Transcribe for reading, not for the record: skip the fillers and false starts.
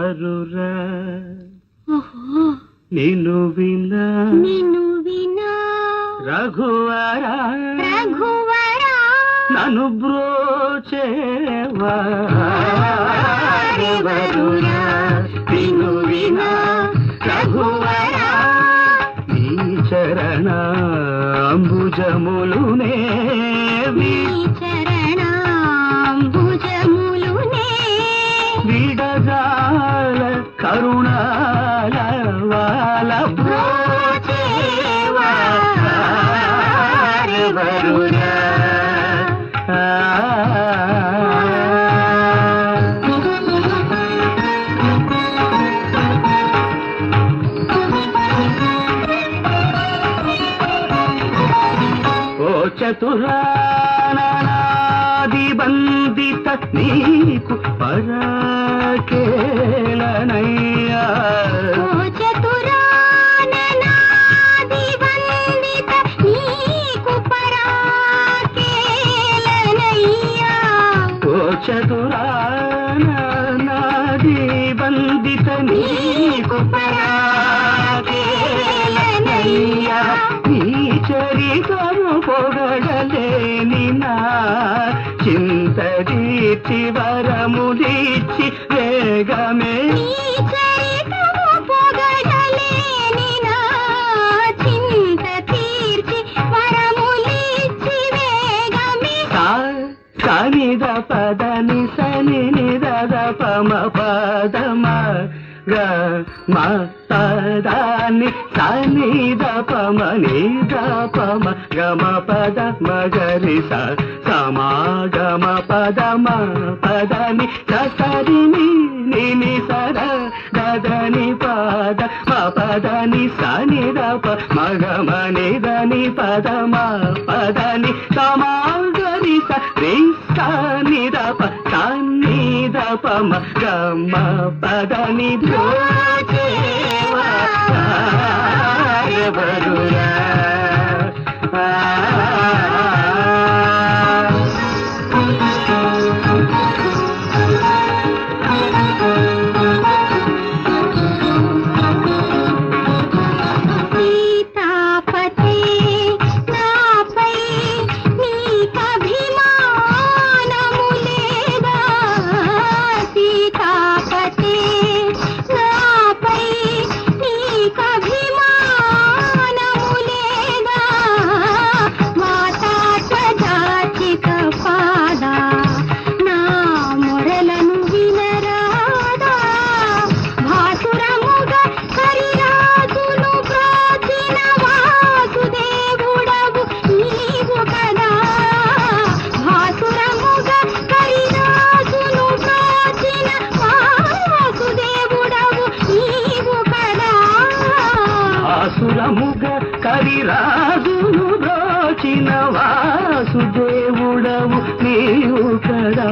ఎవరురా నిన్ను వినా రఘువరా నన్ను బ్రోచేవారెవరురా నిన్ను వినా రఘువరా నీ చరణాంబుజములునే విడజాల కరుణాల వాల బ్రోచేవారెవరురా చతురానాది బందిత నీకు పరాకేలనయ్యా చతురానాది బందిత నీకు పరాకేలనయ్యా నీ చరితము పొగడలేని నా చింత తీర్చి వరములిచ్చి వేగమే సనిద పదని సని నిద పమ పదమ గ మ పదాని సనిద పమ నిద పమ గమ పద మగరి సమాగమ పదమ పదని సరిని నిని సర దదని పద మ పదని సనిద ప మగమ నిదని పదమ పదని సమాగరి సన్నిదపమ గమ పదని బ్రోచేవారెవరురా సురముగ కరిరాజును బ్రోచిన వాసుదేవుడవు నీవు కదా.